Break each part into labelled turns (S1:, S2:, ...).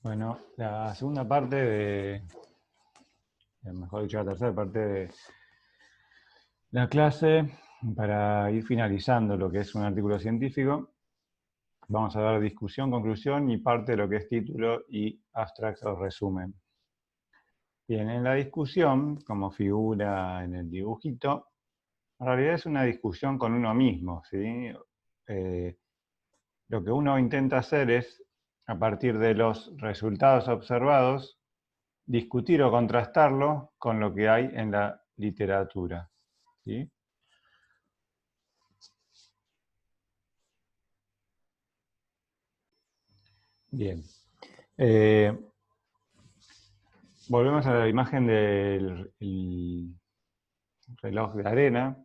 S1: Bueno, la segunda parte mejor dicho, la tercera parte de la clase, para ir finalizando lo que es un artículo científico, vamos a dar discusión, conclusión y parte de lo que es título y abstracto o resumen. Bien, en la discusión, como figura en el dibujito, en realidad es una discusión con uno mismo, ¿sí? Lo que uno intenta hacer es, a partir de los resultados observados, discutir o contrastarlo con lo que hay en la literatura, ¿sí? Bien. Volvemos a la imagen del reloj de arena.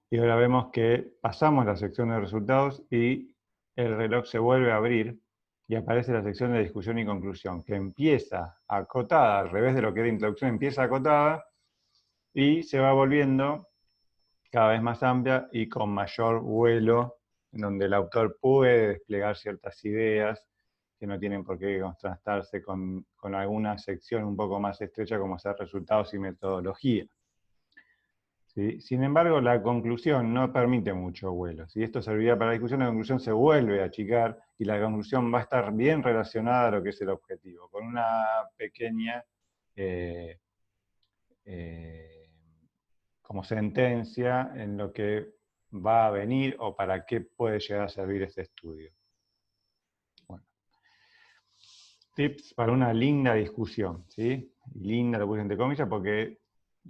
S1: Y ahora vemos que pasamos la sección de resultados y el reloj se vuelve a abrir y aparece la sección de discusión y conclusión, que empieza acotada, al revés de lo que era introducción, empieza acotada y se va volviendo cada vez más amplia y con mayor vuelo, en donde el autor puede desplegar ciertas ideas que no tienen por qué contrastarse con alguna sección un poco más estrecha como ser resultados y metodología. ¿Sí? Sin embargo, la conclusión no permite mucho vuelo. Si esto serviría para la discusión, la conclusión se vuelve a achicar y la conclusión va a estar bien relacionada a lo que es el objetivo, con una pequeña como sentencia en lo que va a venir o para qué puede llegar a servir este estudio. Bueno. Tips para una linda discusión, ¿sí? Linda lo puse entre comillas porque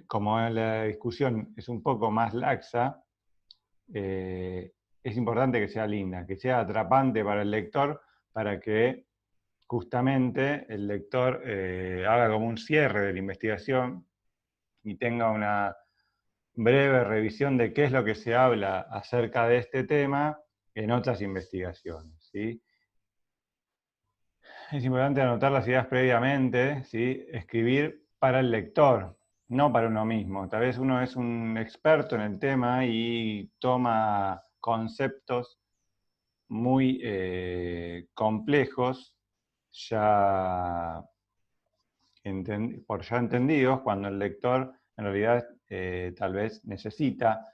S1: como la discusión es un poco más laxa, es importante que sea linda, que sea atrapante para el lector, para que justamente el lector haga como un cierre de la investigación y tenga una breve revisión de qué es lo que se habla acerca de este tema en otras investigaciones, ¿sí? Es importante anotar las ideas previamente, ¿sí? Escribir para el lector, no para uno mismo. Tal vez uno es un experto en el tema y toma conceptos muy complejos ya por ya entendidos, cuando el lector en realidad tal vez necesita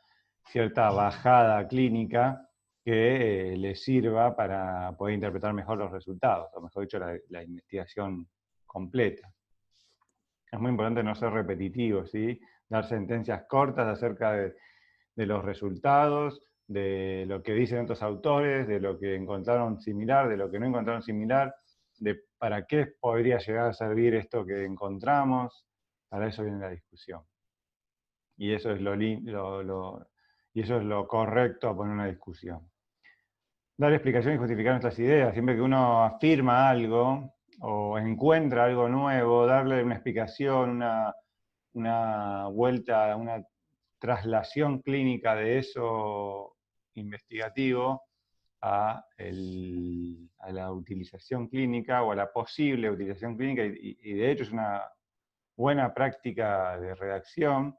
S1: cierta bajada clínica que le sirva para poder interpretar mejor los resultados, o mejor dicho, la investigación completa. Es muy importante no ser repetitivo, ¿sí? Dar sentencias cortas acerca de los resultados, de lo que dicen otros autores, de lo que encontraron similar, de lo que no encontraron similar, de para qué podría llegar a servir esto que encontramos. Para eso viene la discusión. Y eso es y eso es lo correcto a poner una discusión. Dar explicación y justificar nuestras ideas. Siempre que uno afirma algo o encuentra algo nuevo, darle una explicación, una vuelta, una traslación clínica de eso investigativo a la utilización clínica o a la posible utilización clínica, y de hecho es una buena práctica de redacción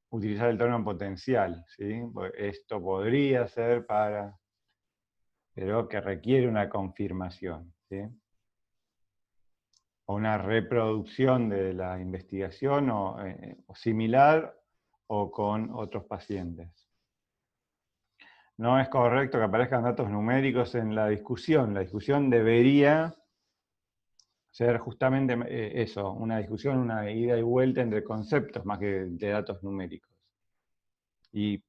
S1: utilizar el término potencial, ¿sí? Esto podría ser para, pero que requiere una confirmación, ¿sí? O una reproducción de la investigación o similar o con otros pacientes. No es correcto que aparezcan datos numéricos en la discusión. La discusión debería ser justamente eso, una discusión, una ida y vuelta entre conceptos más que de datos numéricos. Y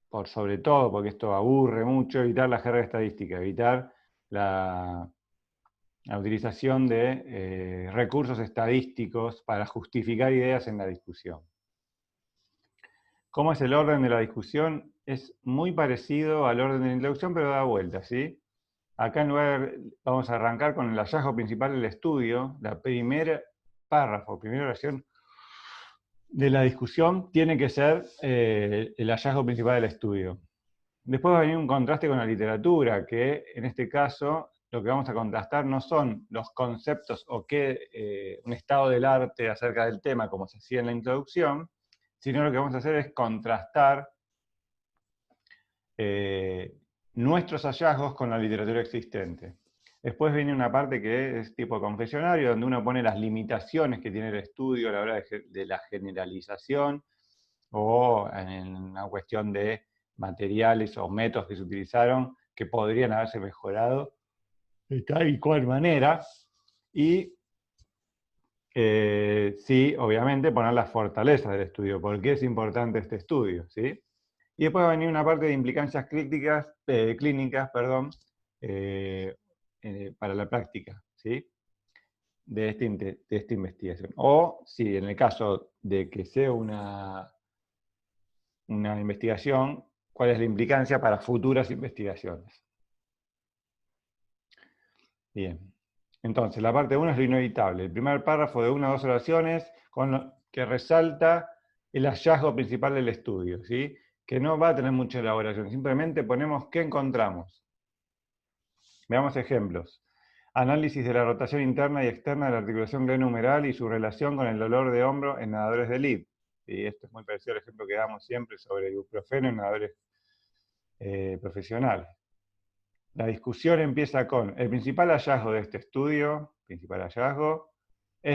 S1: por sobre todo, porque esto aburre mucho, evitar la jerga estadística, evitar la utilización de recursos estadísticos para justificar ideas en la discusión. ¿Cómo es el orden de la discusión? Es muy parecido al orden de la introducción, pero da vuelta, ¿sí? Acá en lugar, vamos a arrancar con el hallazgo principal del estudio. La primera párrafo, primera oración de la discusión tiene que ser el hallazgo principal del estudio. Después va a venir un contraste con la literatura, que en este caso lo que vamos a contrastar no son los conceptos o un estado del arte acerca del tema, como se hacía en la introducción, sino lo que vamos a hacer es contrastar nuestros hallazgos con la literatura existente. Después viene una parte que es tipo confesionario, donde uno pone las limitaciones que tiene el estudio a la hora de la generalización, o en una cuestión de materiales o métodos que se utilizaron que podrían haberse mejorado de tal y cual manera. Y sí, obviamente, poner las fortalezas del estudio. ¿Por qué es importante este estudio? ¿Sí? Y después va a venir una parte de implicancias clínicas, perdón, para la práctica, ¿sí? De esta investigación. O, si en el caso de que sea una investigación, ¿cuál es la implicancia para futuras investigaciones? Bien. Entonces, la parte 1 es lo inevitable. El primer párrafo de una o dos oraciones que resalta el hallazgo principal del estudio, ¿sí? Que no va a tener mucha elaboración. Simplemente ponemos qué encontramos. Veamos ejemplos. Análisis de la rotación interna y externa de la articulación glenohumeral y su relación con el dolor de hombro en nadadores de elite. Y esto es muy parecido al ejemplo que damos siempre sobre ibuprofeno en nadadores profesionales. La discusión empieza con el principal hallazgo de este estudio, es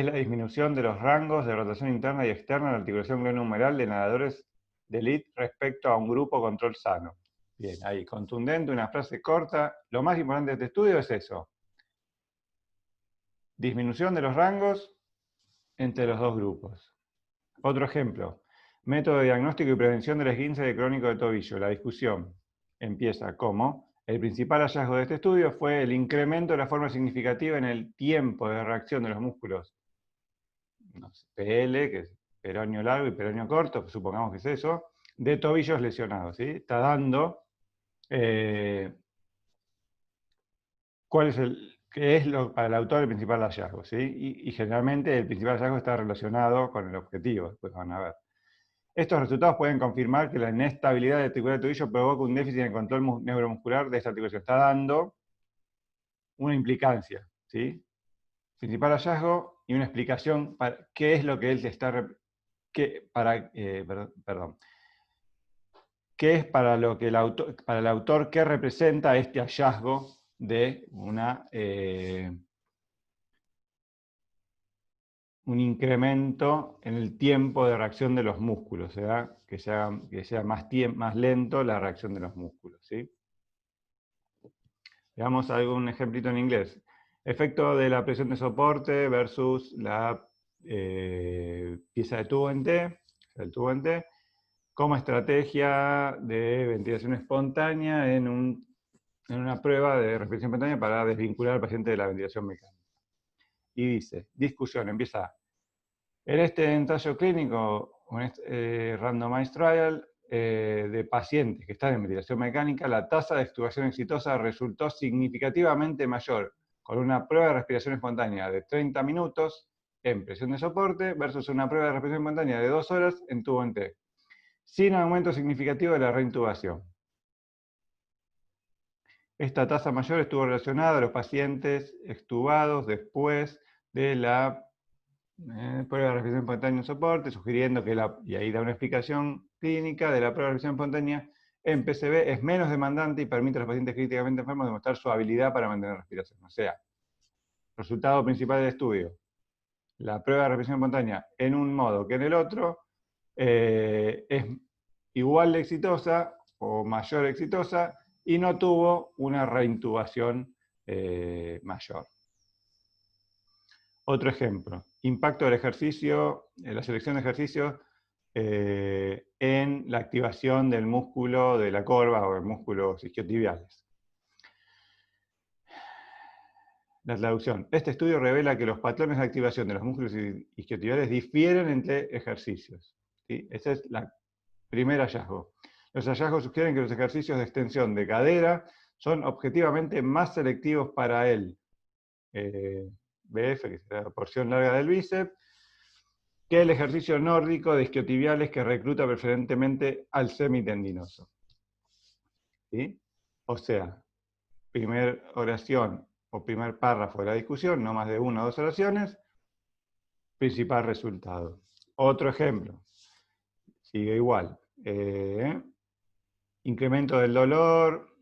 S1: la disminución de los rangos de rotación interna y externa de la articulación glenohumeral de nadadores de elite respecto a un grupo control sano. Bien, ahí, contundente, una frase corta. Lo más importante de este estudio es eso. Disminución de los rangos entre los dos grupos. Otro ejemplo. Método de diagnóstico y prevención del esguince de crónico de tobillo. La discusión empieza como: el principal hallazgo de este estudio fue el incremento de la forma significativa en el tiempo de reacción de los músculos, no sé, PL, que es peroneo largo y peroneo corto, pues supongamos que es eso, de tobillos lesionados, ¿sí? Está dando qué es para el autor el principal hallazgo, ¿sí? Y generalmente el principal hallazgo está relacionado con el objetivo, después van a ver. Estos resultados pueden confirmar que la inestabilidad de la articulación del tobillo provoca un déficit en el control neuromuscular de esta articulación. Está dando una implicancia, ¿sí? Principal hallazgo y una explicación para qué es lo que él está... perdón. ¿Qué es para el autor qué representa este hallazgo de un incremento en el tiempo de reacción de los músculos, ¿sí? Que sea más lento la reacción de los músculos, ¿sí? Veamos algún ejemplito en inglés. Efecto de la presión de soporte versus la pieza de tubo en T, el tubo en T, como estrategia de ventilación espontánea en una prueba de respiración espontánea para desvincular al paciente de la ventilación mecánica. Y dice, discusión, empieza. En este ensayo clínico, randomized trial, de pacientes que están en ventilación mecánica, la tasa de extubación exitosa resultó significativamente mayor con una prueba de respiración espontánea de 30 minutos en presión de soporte versus una prueba de respiración espontánea de 2 horas en tubo en T, sin aumento significativo de la reintubación. Esta tasa mayor estuvo relacionada a los pacientes extubados después de la prueba de respiración espontánea en soporte, sugiriendo que y ahí da una explicación clínica de la prueba de respiración espontánea en PCB es menos demandante y permite a los pacientes críticamente enfermos demostrar su habilidad para mantener respiración. O sea, resultado principal del estudio, la prueba de respiración espontánea en un modo que en el otro es igual de exitosa o mayor exitosa y no tuvo una reintubación mayor. Otro ejemplo, impacto del ejercicio, la selección de ejercicios en la activación del músculo de la corva o de músculos isquiotibiales. La traducción. Este estudio revela que los patrones de activación de los músculos isquiotibiales difieren entre ejercicios, ¿sí? Ese es el primer hallazgo. Los hallazgos sugieren que los ejercicios de extensión de cadera son objetivamente más selectivos para el BF, que es la porción larga del bíceps, que el ejercicio nórdico de isquiotibiales que recluta preferentemente al semitendinoso. ¿Sí? O sea, primer oración o primer párrafo de la discusión, no más de una o dos oraciones, principal resultado. Otro ejemplo, sigue igual. Incremento del dolor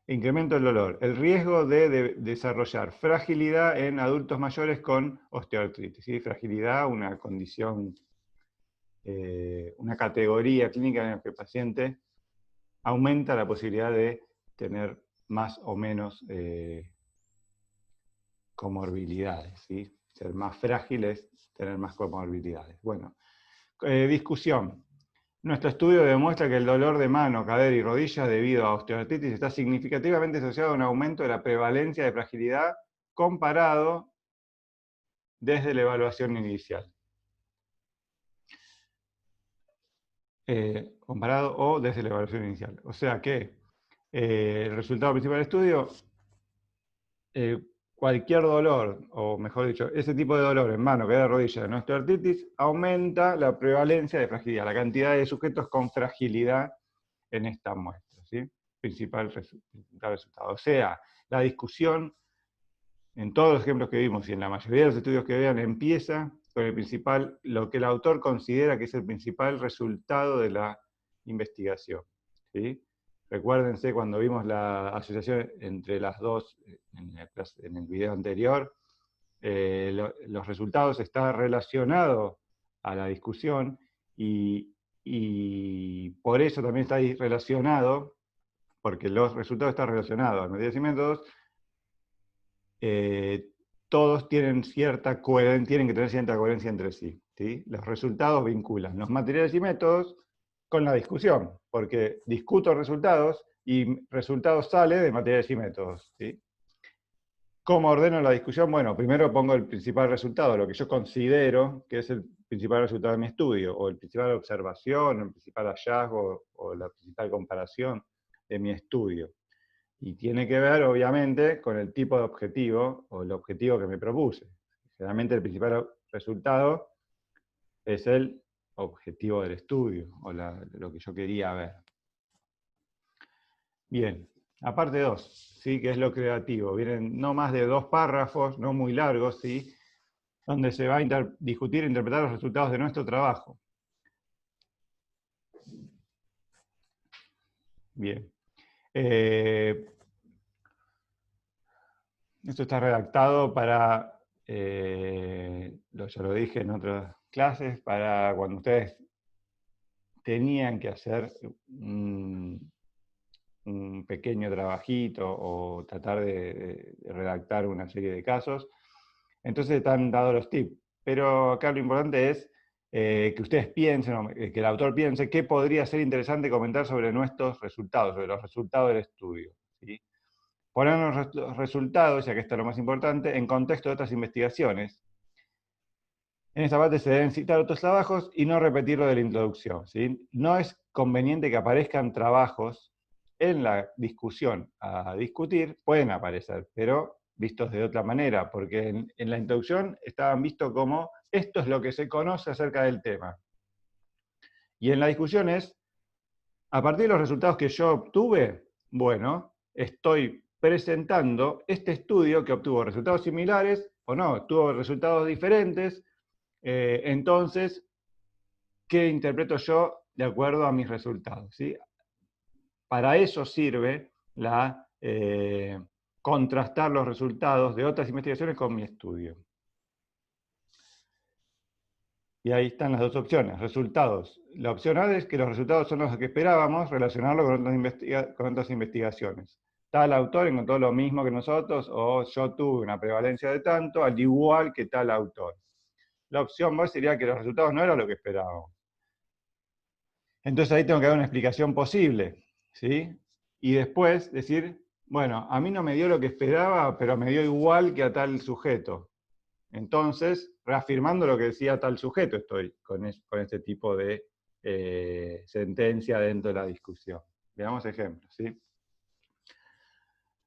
S1: incremento del dolor, el riesgo de desarrollar fragilidad en adultos mayores con osteoartritis. ¿Sí? Fragilidad, una condición, una categoría clínica en la que el paciente aumenta la posibilidad de tener más o menos comorbilidades. ¿Sí? Ser más frágil es tener más comorbilidades. Bueno, discusión. Nuestro estudio demuestra que el dolor de mano, cadera y rodilla debido a osteoartritis está significativamente asociado a un aumento de la prevalencia de fragilidad comparado desde la evaluación inicial. Comparado o desde la evaluación inicial. O sea que el resultado principal del estudio, cualquier dolor, o mejor dicho, ese tipo de dolor en mano, cadera, rodilla, en osteoartritis, aumenta la prevalencia de fragilidad, la cantidad de sujetos con fragilidad en esta muestra, ¿sí? Principal resultado. O sea, la discusión, en todos los ejemplos que vimos y en la mayoría de los estudios que vean, empieza con el principal, lo que el autor considera que es el principal resultado de la investigación, ¿sí? Recuérdense cuando vimos la asociación entre las dos en el video anterior, los resultados están relacionados a la discusión y por eso también está ahí relacionado, porque los resultados están relacionados a medidas y métodos, todos tienen cierta coherencia, tienen que tener cierta coherencia entre sí, ¿sí? Los resultados vinculan los materiales y métodos con la discusión, porque discuto resultados y resultados sale de materiales y métodos, ¿sí? ¿Cómo ordeno la discusión? Bueno, primero pongo el principal resultado, lo que yo considero que es el principal resultado de mi estudio, o el principal observación, el principal hallazgo, o la principal comparación de mi estudio. Y tiene que ver, obviamente, con el tipo de objetivo, o el objetivo que me propuse. Generalmente el principal resultado es el objetivo del estudio, o lo que yo quería ver. Bien. Aparte 2, ¿sí? Que es lo creativo. Vienen no más de 2 párrafos, no muy largos, ¿sí? Donde se va a discutir e interpretar los resultados de nuestro trabajo. Bien. Esto está redactado para, ya lo dije en otras clases, para cuando ustedes tenían que hacer un pequeño trabajito o tratar de redactar una serie de casos. Entonces están dados los tips. Pero acá lo importante es que ustedes piensen, que el autor piense qué podría ser interesante comentar sobre nuestros resultados, sobre los resultados del estudio, ¿sí? Poner los resultados, ya que esto es lo más importante, en contexto de otras investigaciones. En esta parte se deben citar otros trabajos y no repetir lo de la introducción, ¿sí? No es conveniente que aparezcan trabajos en la discusión a discutir, pueden aparecer, pero vistos de otra manera, porque en la introducción estaban vistos como esto es lo que se conoce acerca del tema. Y en la discusión es, a partir de los resultados que yo obtuve, bueno, estoy presentando este estudio que obtuvo resultados similares o no, obtuvo resultados diferentes. Entonces, ¿qué interpreto yo de acuerdo a mis resultados? ¿Sí? Para eso sirve contrastar los resultados de otras investigaciones con mi estudio. Y ahí están las dos opciones. Resultados. La opción A es que los resultados son los que esperábamos, relacionarlo con otras investigaciones. Tal autor encontró lo mismo que nosotros, o yo tuve una prevalencia de tanto, al igual que tal autor. La opción B sería que los resultados no eran lo que esperábamos. Entonces ahí tengo que dar una explicación posible, ¿sí? Y después decir, bueno, a mí no me dio lo que esperaba, pero me dio igual que a tal sujeto. Entonces, reafirmando lo que decía tal sujeto, estoy con este tipo de sentencia dentro de la discusión. Veamos ejemplos, ¿sí?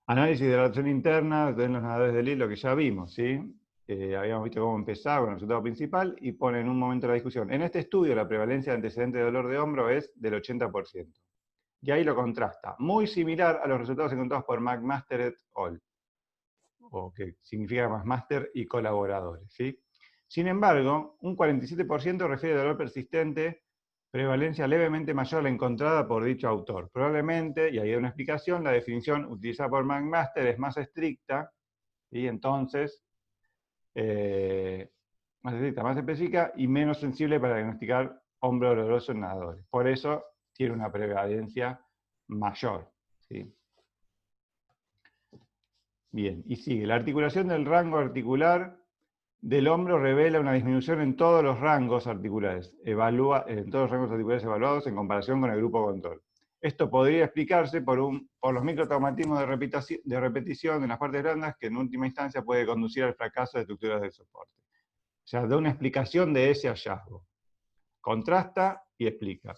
S1: Análisis de la relación interna de los nadadores del hilo, que ya vimos, ¿sí? Habíamos visto cómo empezaba con el resultado principal y pone en un momento la discusión. En este estudio la prevalencia de antecedentes de dolor de hombro es del 80%. Y ahí lo contrasta. Muy similar a los resultados encontrados por McMaster et al. O que significa McMaster y colaboradores, ¿sí? Sin embargo, un 47% refiere dolor persistente prevalencia levemente mayor a la encontrada por dicho autor. Probablemente, y ahí hay una explicación, la definición utilizada por McMaster es más estricta, y entonces, más estricta, más específica y menos sensible para diagnosticar hombro doloroso en nadadores. Por eso tiene una prevalencia mayor. ¿Sí? Bien, y sigue. La articulación del rango articular del hombro revela una disminución en todos los rangos articulares, en todos los rangos articulares evaluados en comparación con el grupo control. Esto podría explicarse por los microtraumatismos de repetición en las partes blandas, que en última instancia puede conducir al fracaso de estructuras de soporte. O sea, da una explicación de ese hallazgo. Contrasta y explica.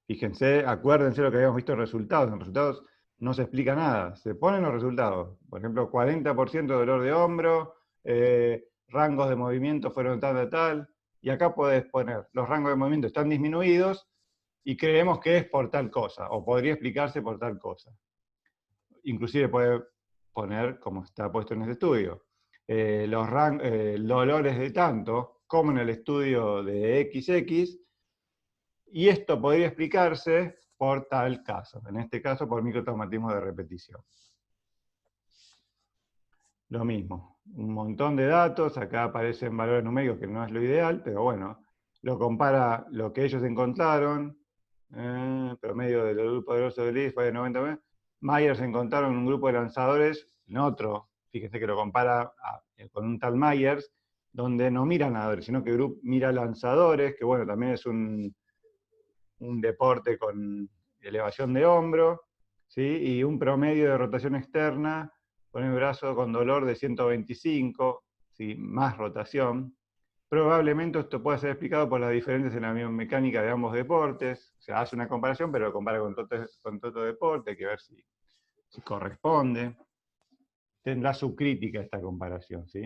S1: Fíjense, acuérdense lo que habíamos visto en resultados. En resultados no se explica nada, se ponen los resultados. Por ejemplo, 40% de dolor de hombro, rangos de movimiento fueron tal de tal, y acá podés poner, los rangos de movimiento están disminuidos y creemos que es por tal cosa, o podría explicarse por tal cosa. Inclusive puede poner, como está puesto en este estudio, los dolores de tanto, como en el estudio de XX, y esto podría explicarse por tal caso, en este caso por microtraumatismo de repetición. Lo mismo, un montón de datos, acá aparecen valores numéricos que no es lo ideal, pero bueno, lo compara lo que ellos encontraron, promedio del grupo poderoso de Lee fue de 90. Myers encontraron un grupo de lanzadores, en otro, fíjense que lo compara con un tal Myers, donde no mira nadadores, sino que mira lanzadores, que bueno, también es un deporte con elevación de hombro, ¿sí? Y un promedio de rotación externa con el brazo con dolor de 125, ¿sí? Más rotación. Probablemente esto pueda ser explicado por las diferencias en la biomecánica de ambos deportes. O sea, hace una comparación, pero lo compara con otro deporte, hay que ver si corresponde. Tendrá su crítica esta comparación, ¿sí?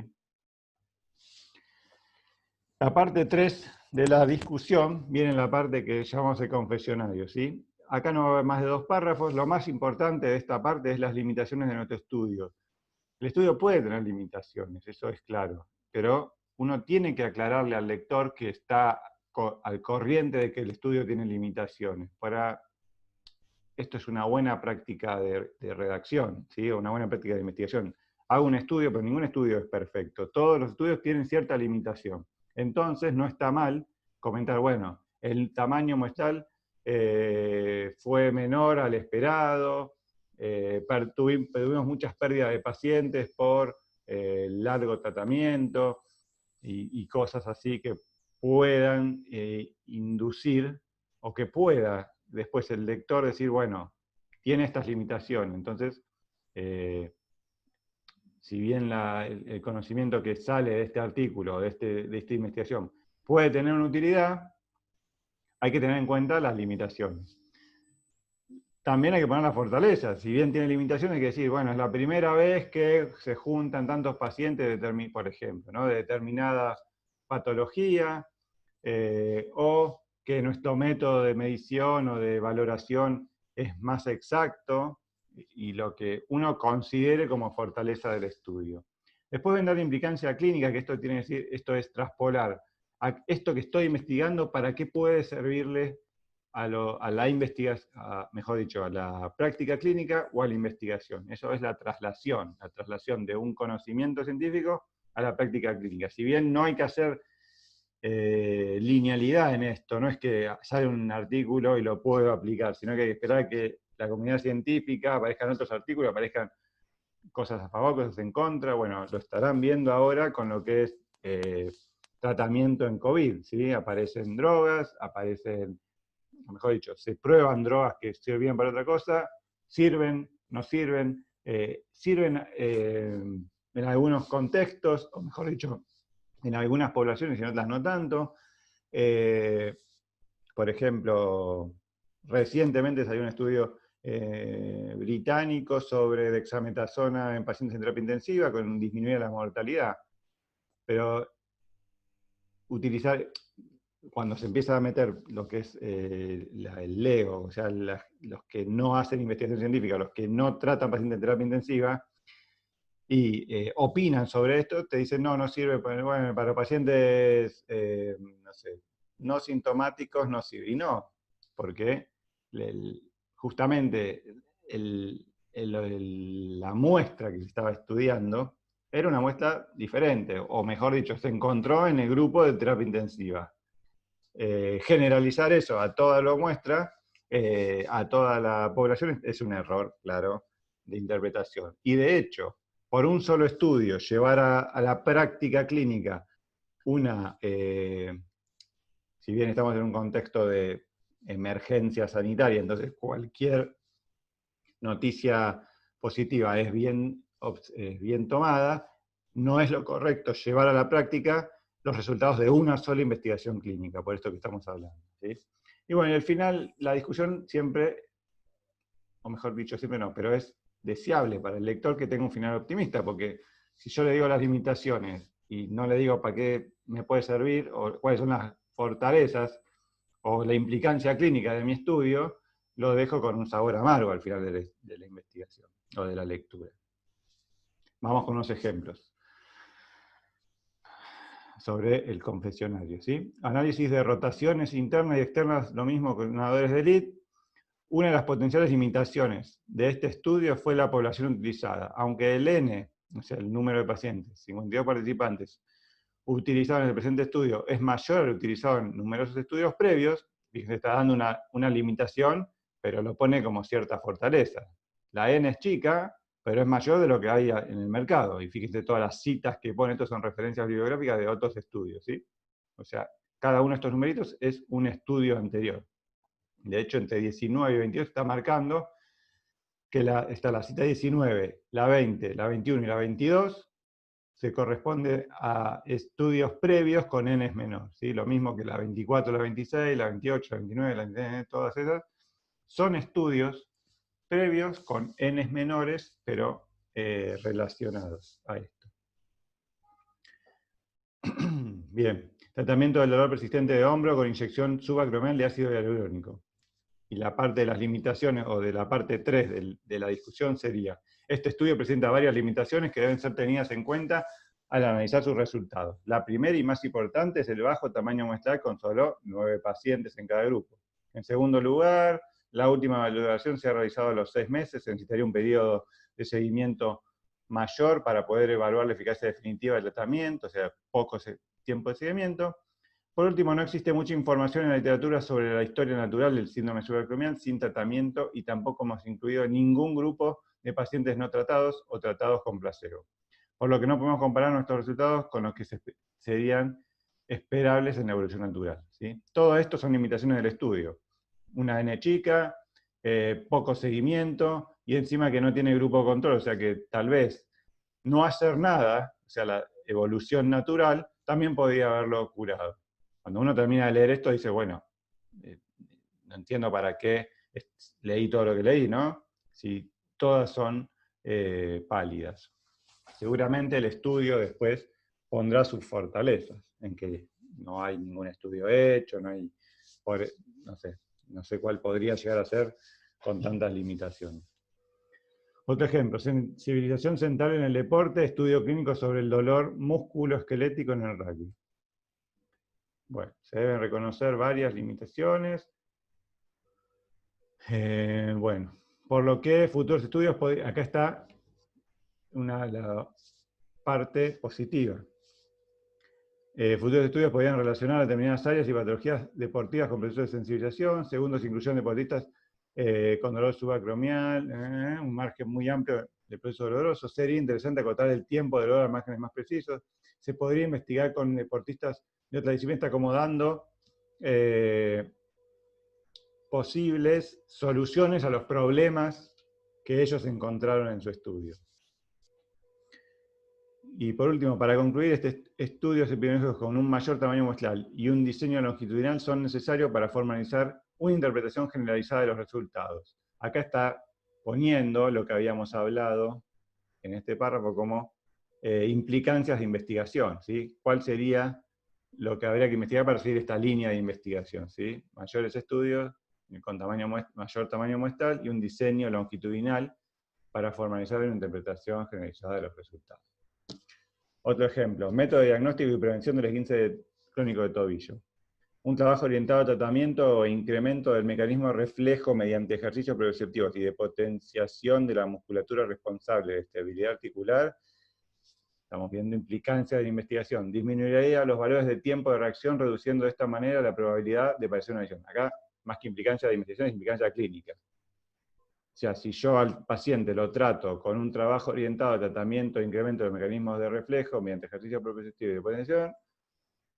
S1: La parte 3 de la discusión viene en la parte que llamamos el confesionario, ¿sí? Acá no va a haber más de 2 párrafos. Lo más importante de esta parte es las limitaciones de nuestro estudio. El estudio puede tener limitaciones, eso es claro, pero uno tiene que aclararle al lector que está al corriente de que el estudio tiene limitaciones. Esto es una buena práctica de redacción, ¿sí? Una buena práctica de investigación. Hago un estudio, pero ningún estudio es perfecto. Todos los estudios tienen cierta limitación. Entonces no está mal comentar, bueno, el tamaño muestral fue menor al esperado, tuvimos muchas pérdidas de pacientes por largo tratamiento y cosas así que puedan inducir o que pueda después el lector decir, bueno, tiene estas limitaciones. Entonces, si bien el conocimiento que sale de este artículo, de esta investigación, puede tener una utilidad, hay que tener en cuenta las limitaciones. También hay que poner las fortalezas. Si bien tiene limitaciones, hay que decir, bueno, es la primera vez que se juntan tantos pacientes, por ejemplo, ¿no? De determinada patología, o que nuestro método de medición o de valoración es más exacto, y lo que uno considere como fortaleza del estudio. Después vendrá la implicancia clínica, que esto tiene que decir, esto es traspolar a esto que estoy investigando, para qué puede servirle a la investigación, mejor dicho, a la práctica clínica o a la investigación. Eso es la traslación de un conocimiento científico a la práctica clínica. Si bien no hay que hacer linealidad en esto, no es que sale un artículo y lo puedo aplicar, sino que hay que esperar que la comunidad científica aparezcan otros artículos, aparezcan cosas a favor, cosas en contra. Bueno, lo estarán viendo ahora con lo que es tratamiento en COVID, ¿sí? Aparecen drogas, o mejor dicho, se prueban drogas que sirven para otra cosa, sirven, no sirven, sirven en algunos contextos, o mejor dicho, en algunas poblaciones y en otras no tanto. Por ejemplo, recientemente salió un estudio británico sobre dexametasona en pacientes en terapia intensiva con disminuir la mortalidad. Pero cuando se empieza a meter lo que es el LEGO, o sea, los que no hacen investigación científica, los que no tratan pacientes en terapia intensiva, y opinan sobre esto, te dicen, no sirve para pacientes, no sé, no sintomáticos no sirven. Y no, porque justamente la muestra que se estaba estudiando era una muestra diferente, o mejor dicho, se encontró en el grupo de terapia intensiva. Generalizar eso a toda la muestra, a toda la población, es un error, claro, de interpretación. Y de hecho, por un solo estudio, llevar a la práctica clínica una, si bien estamos en un contexto de emergencia sanitaria, entonces cualquier noticia positiva es bien tomada, no es lo correcto llevar a la práctica los resultados de una sola investigación clínica, por esto que estamos hablando, ¿sí? Y bueno, al final la discusión siempre, o mejor dicho, siempre no, pero es deseable para el lector que tenga un final optimista, porque si yo le digo las limitaciones y no le digo para qué me puede servir, o cuáles son las fortalezas, o la implicancia clínica de mi estudio, lo dejo con un sabor amargo al final de la investigación, o de la lectura. Vamos con unos ejemplos sobre el confesionario, ¿sí? Análisis de rotaciones internas y externas, lo mismo que nadadores de elite. Una de las potenciales limitaciones de este estudio fue la población utilizada. Aunque el N, o sea, el número de pacientes, 52 participantes, utilizados en el presente estudio es mayor al utilizado en numerosos estudios previos, fíjense, está dando una limitación, pero lo pone como cierta fortaleza. La N es chica, pero es mayor de lo que hay en el mercado. Y fíjense todas las citas que pone, estos son referencias bibliográficas de otros estudios, ¿sí? O sea, cada uno de estos numeritos es un estudio anterior. De hecho, entre 19 y 22 está marcando que está la cita 19, la 20, la 21 y la 22, se corresponde a estudios previos con n menor, ¿sí? Lo mismo que la 24, la 26, la 28, la 29, la 29, todas esas, son estudios previos con n menores, pero relacionados a esto. Bien, tratamiento del dolor persistente de hombro con inyección subacromial de ácido hialurónico. Y la parte de las limitaciones, o de la parte 3 de la discusión sería, este estudio presenta varias limitaciones que deben ser tenidas en cuenta al analizar sus resultados. La primera y más importante es el bajo tamaño muestral con solo 9 pacientes en cada grupo. En segundo lugar, la última valoración se ha realizado a los 6 meses, se necesitaría un periodo de seguimiento mayor para poder evaluar la eficacia definitiva del tratamiento, o sea, poco tiempo de seguimiento. Por último, no existe mucha información en la literatura sobre la historia natural del síndrome subacromial sin tratamiento y tampoco hemos incluido ningún grupo de pacientes no tratados o tratados con placebo. Por lo que no podemos comparar nuestros resultados con los que serían esperables en la evolución natural, ¿sí? Todo esto son limitaciones del estudio. Una N chica, poco seguimiento y encima que no tiene grupo control, o sea que tal vez no hacer nada, o sea, la evolución natural, también podría haberlo curado. Cuando uno termina de leer esto, dice, bueno, no entiendo para qué leí todo lo que leí, ¿no? Si todas son pálidas. Seguramente el estudio después pondrá sus fortalezas, en que no hay ningún estudio hecho, no sé cuál podría llegar a ser con tantas limitaciones. Otro ejemplo, sensibilización central en el deporte, estudio clínico sobre el dolor musculoesquelético en el rugby. Bueno, se deben reconocer varias limitaciones. Bueno, por lo que futuros estudios, acá está la parte positiva. Futuros estudios podrían relacionar determinadas áreas y patologías deportivas con procesos de sensibilización. Segundo, se incluyeron deportistas con dolor subacromial, un margen muy amplio de proceso doloroso. Sería interesante acotar el tiempo de dolor a márgenes más precisos. Se podría investigar con deportistas de otra disciplina, acomodando posibles soluciones a los problemas que ellos encontraron en su estudio. Y por último, para concluir, este estudios epidemiológicos con un mayor tamaño muestral y un diseño longitudinal son necesarios para formalizar una interpretación generalizada de los resultados. Acá está poniendo lo que habíamos hablado en este párrafo como implicancias de investigación, ¿sí? ¿Cuál sería lo que habría que investigar para seguir esta línea de investigación, ¿sí? Mayores estudios con mayor tamaño muestral y un diseño longitudinal para formalizar una interpretación generalizada de los resultados. Otro ejemplo, método de diagnóstico y prevención del esguince crónico de tobillo. un trabajo orientado a tratamiento o incremento del mecanismo de reflejo mediante ejercicios proprioceptivos y de potenciación de la musculatura responsable de estabilidad articular. Estamos viendo implicancia de la investigación. Disminuiría los valores de tiempo de reacción, reduciendo de esta manera la probabilidad de padecer una lesión. Acá, más que implicancia de investigación, es implicancia clínica. O sea, si yo al paciente lo trato con un trabajo orientado a tratamiento e incremento de mecanismos de reflejo mediante ejercicio proprioceptivo y de potenciación,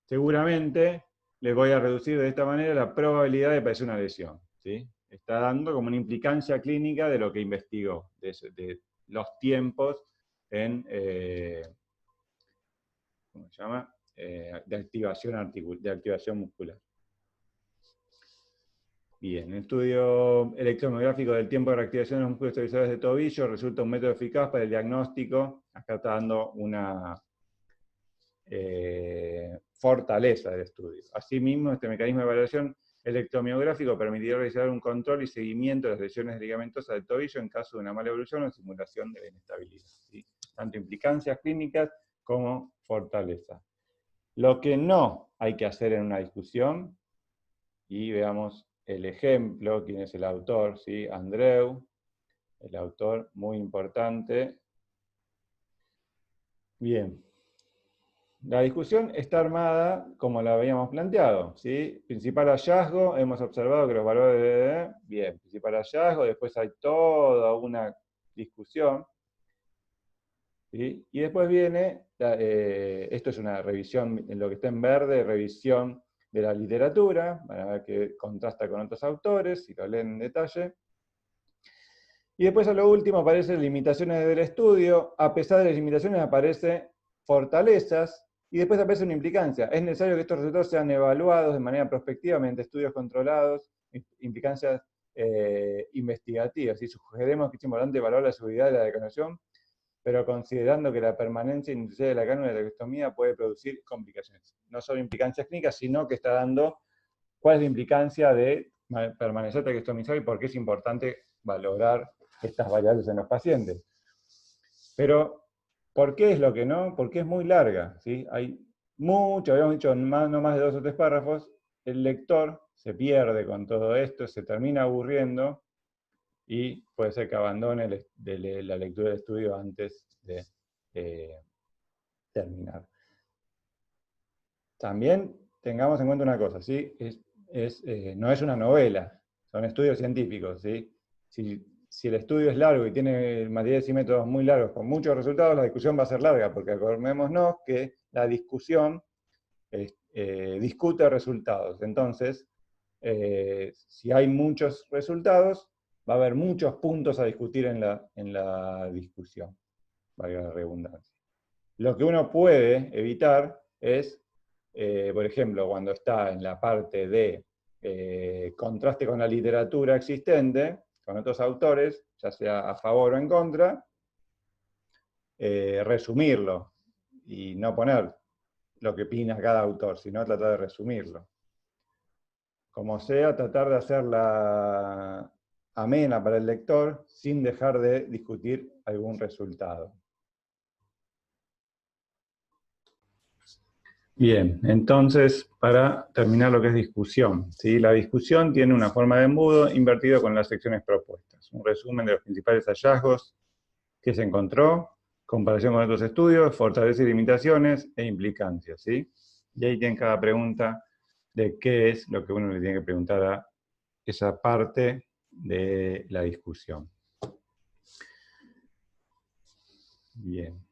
S1: seguramente le voy a reducir de esta manera la probabilidad de padecer una lesión, ¿sí? Está dando como una implicancia clínica de lo que investigó, de los tiempos en, ¿cómo se llama? De activación muscular. Bien, estudio electromiográfico del tiempo de reactivación de los músculos estabilizadores de tobillo resulta un método eficaz para el diagnóstico. Acá está dando una fortaleza del estudio. Asimismo, este mecanismo de evaluación electromiográfico permitirá realizar un control y seguimiento de las lesiones ligamentosas del tobillo en caso de una mala evolución o simulación de la inestabilidad, ¿sí? Tanto implicancias clínicas como fortaleza. Lo que no hay que hacer en una discusión, y veamos el ejemplo, quién es el autor, ¿sí? Andreu, el autor muy importante. Bien. La discusión está armada como la habíamos planteado, ¿sí? Principal hallazgo, hemos observado que los valores de... Bien, principal hallazgo, después hay toda una discusión, ¿sí? Y después viene, esto es una revisión, en lo que está en verde, revisión de la literatura, van a ver que contrasta con otros autores, si lo leen en detalle. Y después a lo último aparecen limitaciones del estudio, a pesar de las limitaciones aparecen fortalezas, y después aparece una implicancia. Es necesario que estos resultados sean evaluados de manera prospectiva mediante estudios controlados, implicancias investigativas. Y sugerimos que es importante evaluar la seguridad de la decanación, pero considerando que la permanencia inicial de la cánula de la traqueostomía puede producir complicaciones. No solo implicancias clínicas, sino que está dando cuál es la implicancia de permanecer traqueostomizado y por qué es importante valorar estas variables en los pacientes. Pero, ¿por qué es lo que no? Porque es muy larga, ¿sí? Hay mucho, habíamos dicho no más de 2 o 3 párrafos, el lector se pierde con todo esto, se termina aburriendo, y puede ser que abandone la lectura del estudio antes de terminar. También tengamos en cuenta una cosa, ¿sí? No es una novela, son estudios científicos, ¿sí? Si el estudio es largo y tiene materiales y métodos muy largos con muchos resultados, la discusión va a ser larga, porque acordémonos que la discusión discute resultados. Entonces, si hay muchos resultados, va a haber muchos puntos a discutir en la discusión, valga la redundancia. Lo que uno puede evitar es, por ejemplo, cuando está en la parte de contraste con la literatura existente, con otros autores, ya sea a favor o en contra, resumirlo y no poner lo que opina cada autor, sino tratar de resumirlo. Como sea, tratar de hacerla amena para el lector sin dejar de discutir algún resultado. Bien, entonces, para terminar lo que es discusión, ¿sí? La discusión tiene una forma de embudo invertido con las secciones propuestas. Un resumen de los principales hallazgos que se encontró, comparación con otros estudios, fortalezas y limitaciones e implicancias, ¿sí? Y ahí tienen cada pregunta de qué es lo que uno le tiene que preguntar a esa parte de la discusión. Bien.